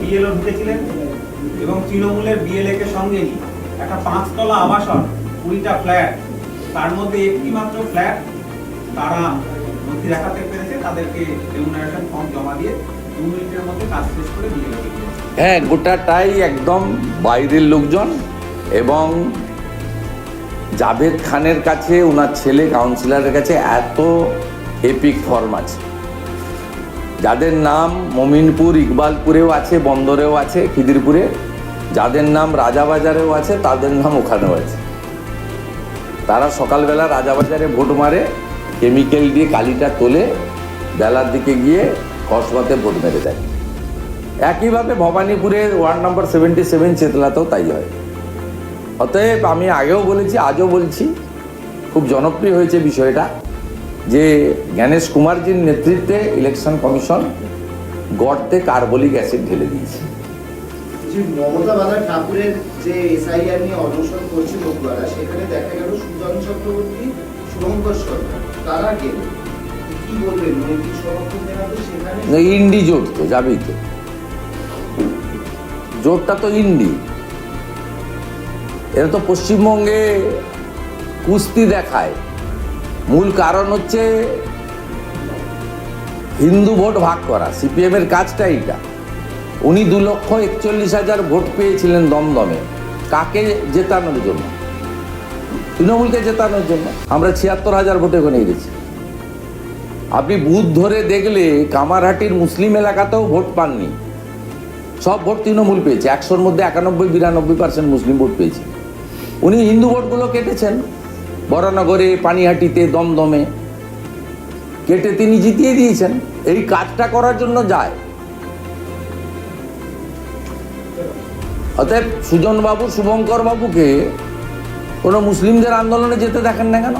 BLO ঢুকেছিলেন এবং তৃণমূলের BLA কে সঙ্গে নিয়ে একটা 5 তলা আবাসন, 20টা ফ্ল্যাট, তার মধ্যে একটি মাত্র ফ্ল্যাট তারা নথি দেখাতে পেরেছে, তাদেরকে রেমুনারেশন ফর্ম জমা দিয়ে 2 মিনিটের মধ্যে কাজ শেষ করে বিএলও কে দিয়েছে। হ্যাঁ, গোটাটাই একদম বাইরের লোকজন এবং জাভেদ খানের কাছে, ওনার ছেলে কাউন্সিলরের কাছে এত এপিক ফর্ম আছে, যাদের নাম মমিনপুর ইকবালপুরেও আছে, বন্দরেও আছে, খিদিরপুরে, যাদের নাম রাজাবাজারেও আছে, তাদের নাম ওখানেও আছে। তারা সকালবেলা রাজাবাজারে ভোট মারে, কেমিক্যাল দিয়ে কালিটা তোলে, বেলার দিকে গিয়ে কসবাতে ভোট মেরে দেয়। একইভাবে ভবানীপুরে ওয়ার্ড নম্বর 77 চেতলাতেও তাই হয়। অতএব আমি আগেও বলেছি, আজও বলছি, খুব জনপ্রিয় হয়েছে বিষয়টা যে জ্ঞানেশ কুমারজির নেতৃত্বে ইলেকশন কমিশন গর্তে কার্বলিক অ্যাসিড ঢেলে দিয়েছে। মমতা বালা ঠাকুরের যে এসআইআর নিয়ে অনশন করছে লোকবারা, সেখানে দেখা গেল সুজন চক্রবর্তী, শুভঙ্কর সরকার তারা গেল, কি বলবেন? নৈতিক সমর্থন দেওয়াতে সেখানে ইন্ডি জোট তো যাবেই, তো জোটটা তো ইন্ডি, এরা তো পশ্চিমবঙ্গে কুস্তি দেখায়। মূল কারণ হচ্ছে হিন্দু ভোট ভাগ করা। সিপিএম এর কাজটা এইটা। উনি 2,41,000 ভোট পেয়েছিলেন দমদমে, কাকে জেতানোর জন্য? তৃণমূলকে জেতানোর জন্য। আমরা 76,000 ভোটে ওখানে গেছি। আপনি বুথ ধরে দেখলে কামারহাটির মুসলিম এলাকাতেও ভোট পাননি, সব ভোট তৃণমূল পেয়েছে। 100-র মধ্যে 91-92% মুসলিম ভোট পেয়েছে। উনি হিন্দু ভোটগুলো কেটেছেন, বরানগরে, পানিহাটিতে, দমদমে কেটে তিনি জিতিয়ে দিয়েছেন। এই কাজটা করার জন্য যায়। অতএব সুজনবাবু, শুভঙ্কর বাবুকে কোনো মুসলিমদের আন্দোলনে যেতে দেখেন না কেন?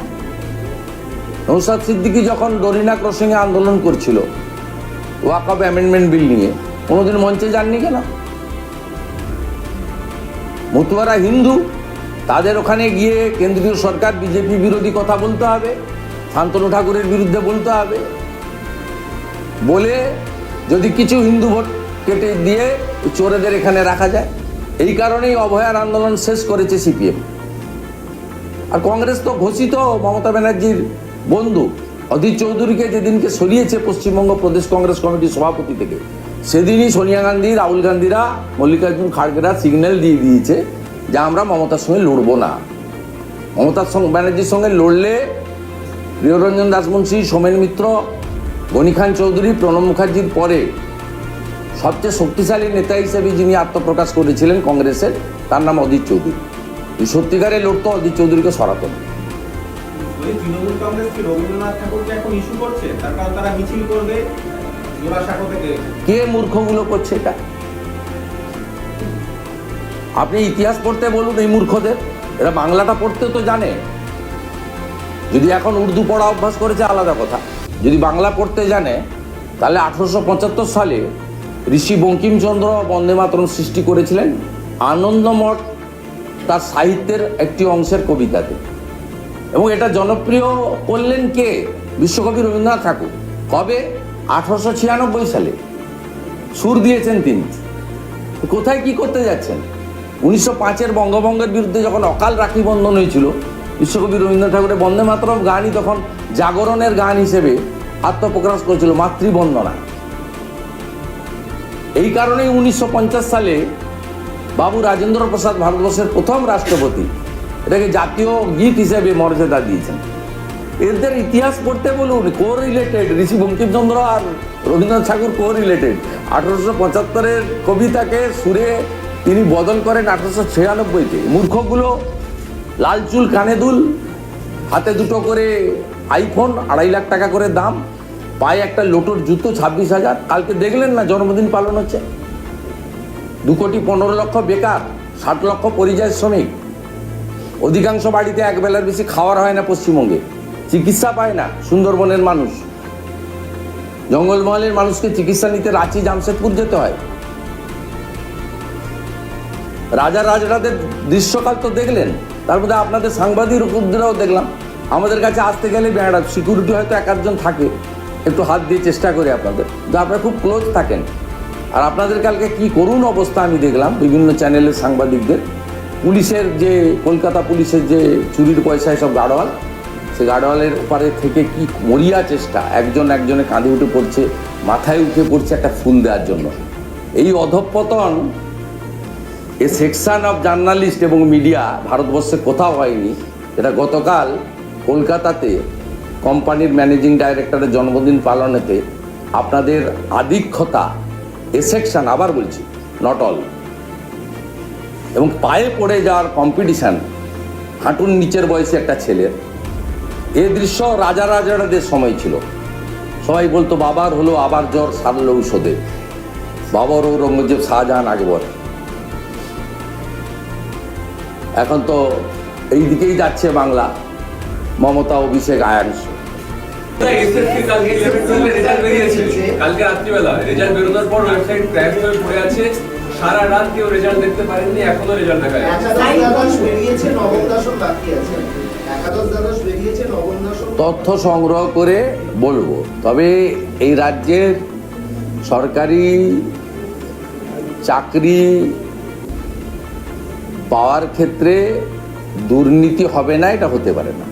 নৌসাদ সিদ্দিকী যখন ডরিনা ক্রসিংয়ে আন্দোলন করছিল ওয়াকফ অ্যামেন্ডমেন্ট বিল নিয়ে, কোনোদিন মঞ্চে যাননি কেন? মতুয়ারা হিন্দু, তাদের ওখানে গিয়ে কেন্দ্রীয় সরকার বিজেপি বিরোধী কথা বলতে হবে, শান্তনু ঠাকুরের বিরুদ্ধে বলতে হবে, বলে যদি কিছু হিন্দু ভোট কেটে দিয়ে চোরেদের এখানে রাখা যায়। এই কারণেই অভয়ার আন্দোলন শেষ করেছে সিপিএম। আর কংগ্রেস তো ঘোষিত মমতা ব্যানার্জির বন্ধু। অধীর চৌধুরীকে যেদিনকে সরিয়েছে পশ্চিমবঙ্গ প্রদেশ কংগ্রেস কমিটির সভাপতি থেকে, সেদিনই সোনিয়া গান্ধী, রাহুল গান্ধীরা, মল্লিকার্জুন খাড়গেরা সিগন্যাল দিয়ে দিয়েছে যে আমরা মমতার সঙ্গে লড়বো না। মমতার ব্যানার্জির সঙ্গে লড়লে প্রিয়রঞ্জন দাসমুন্সী, সোমেন মিত্র, গনি খান চৌধুরী, প্রণব মুখার্জির পরে সবচেয়ে শক্তিশালী নেতা হিসেবে যিনি আত্মপ্রকাশ করেছিলেন কংগ্রেসের, তার নাম অধীর চৌধুরী। এই সত্যিকারে লড়তো, অধীর চৌধুরীকে সরাতো না। তৃণমূল কংগ্রেস কি রবীন্দ্রনাথ ঠাকুরকে এখন ইস্যু করছে? তার কারণ তারা মিছিল করবে জোড়াসাঁকো থেকে। কে মূর্খগুলো করছে এটা? আপনি ইতিহাস পড়তে বলুন এই মূর্খদের। এরা বাংলাটা পড়তে তো জানে। যদি এখন উর্দু পড়া অভ্যাস করেছে আলাদা কথা, যদি বাংলা পড়তে জানে তাহলে 1875 সালে ঋষি বঙ্কিমচন্দ্র বন্দে মাতরম সৃষ্টি করেছিলেন আনন্দমঠ তার সাহিত্যের একটি অংশের কবিতাতে। এবং এটা জনপ্রিয় করলেন কে? বিশ্বকবি রবীন্দ্রনাথ ঠাকুর। কবে? 1896 সালে সুর দিয়েছেন তিনি। কোথায় কি করতে যাচ্ছেন? 1905-এর বঙ্গভঙ্গের বিরুদ্ধে যখন অকাল রাখি বন্ধন হয়েছিল, বিশ্বকবি রবীন্দ্রনাথ ঠাকুরের বন্দে মাতরম গানই তখন জাগরণের গান হিসেবে আত্মপ্রকাশ করেছিল, মাতৃবন্দনা। এই কারণেই 1950 সালে বাবু রাজেন্দ্র প্রসাদ, ভারতবর্ষের প্রথম রাষ্ট্রপতি, এটাকে জাতীয় গীত হিসেবে মর্যাদা দিয়েছেন। এদের ইতিহাস পড়তে বলুন, কো রিলেটেড। ঋষি বঙ্কিমচন্দ্র আর রবীন্দ্রনাথ ঠাকুর কো রিলেটেড। 1875-এর কবিতাকে সুরে তিনি বদল করেন 1896-তে। মূর্খগুলো লাল চুল, কানে দুল, হাতে দুটো করে আইফোন, 2.5 লাখ টাকা করে দাম, পায়ে একটা লোটোর জুতো 26,000। কালকে দেখলেন না জন্মদিন পালন হচ্ছে? 2,15,00,000 বেকার, 60 লক্ষ পরিযায়ী শ্রমিক। অধিকাংশ বাড়িতে এক বেলার বেশি খাওয়ার হয় না পশ্চিমবঙ্গে, চিকিৎসা পায় না। সুন্দরবনের মানুষ, জঙ্গলমহলের মানুষকে চিকিৎসা নিতে রাঁচি, জামশেদপুর যেতে হয়। রাজা রাজরাদের দৃশ্যকাল তো দেখলেন, তার মধ্যে আপনাদের সাংবাদিকরাও দেখলাম। আমাদের কাছে আসতে গেলে বেড়া সিকিউরিটি হয়তো 1-1 জন থাকে, একটু হাত দিয়ে চেষ্টা করে আপনাদের, যা আপনারা খুব ক্লোজ থাকেন। আর আপনাদের কালকে কি করুণ অবস্থা আমি দেখলাম বিভিন্ন চ্যানেলের সাংবাদিকদের, পুলিশের যে কলকাতা পুলিশের যে চুরির পয়সায় সব গাড়োয়াল, সে গাড়োয়ালের ওপারে থেকে কি মরিয়া চেষ্টা, একজনের কাঁধে উঠে পড়ছে, মাথায় উঠে পড়ছে একটা ফুল দেওয়ার জন্য। এই অধঃপতন এ সেকশন অফ জার্নালিস্ট এবং মিডিয়া ভারতবর্ষে কোথাও হয়নি। এটা গতকাল কলকাতাতে কোম্পানির ম্যানেজিং ডাইরেক্টরের জন্মদিন পালনেতে আপনাদের আধিক্যতা, এ সেকশন, আবার বলছি নট অল, এবং পায়ে পড়ে যাওয়ার কম্পিটিশান হাঁটুর নিচের বয়সে একটা ছেলের, এ দৃশ্য রাজাদের সময় ছিল। সবাই বলতো বাবার হলো আবার জ্বর, সারল ঔষধে, বাবর ঔরঙ্গজেব, শাহজাহান, আকবর। এখন তো এই দিকেই যাচ্ছে বাংলা, মমতা, অভিষেক, আয়াংশ। কালকে রাত্রিবেলা রেজাল্ট বেরোনোর পর ওয়েবসাইট ক্র্যাশ হয়ে পড়ে আছে, সারা রাত কেউ রেজাল্ট দেখতে পারেননি, এখনো রেজাল্ট দেখা যাচ্ছে। তথ্য সংগ্রহ করে বলবো, তবে এই রাজ্যের সরকারি চাকরি পাওয়ার ক্ষেত্রে দুর্নীতি হবে না, এটা হতে পারে না।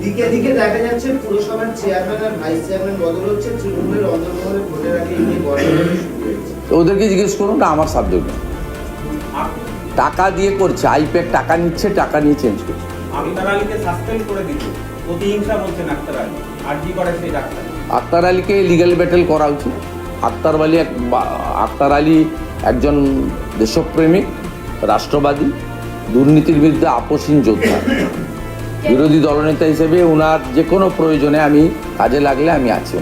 দিকে দিকে দেখা যাচ্ছে পুরসভার চেয়ারম্যান আর ভাইস চেয়ারম্যান বদল হচ্ছে, তৃণমূলের অন্তর্মহলে ভোটের আগে এই নিয়ে গড়বড় শুরু হয়েছে। ওদেরকে জিজ্ঞেস করুন, না আমার সাবজেক্ট নেই। টাকা দিয়ে করছে, আইপ্যাক টাকা নিচ্ছে, টাকা নিয়ে চেঞ্জ করছে। আক্তার আলীকে সাসপেন্ড করে দিচ্ছে, প্রতিহিংসা বলছেন আক্তার আলী, আরজি করে সেই ডাক্তার। আক্তার আলীকে লিগ্যাল ব্যাটেল করা উচিত। আক্তার আলী একজন দেশপ্রেমিক, রাষ্ট্রবাদী, দুর্নীতির বিরুদ্ধে আপোষহীন যোদ্ধা। বিরোধী দলনেতা হিসেবে ওনার যে কোনো প্রয়োজনে আমি কাজে লাগলে আমি আছি।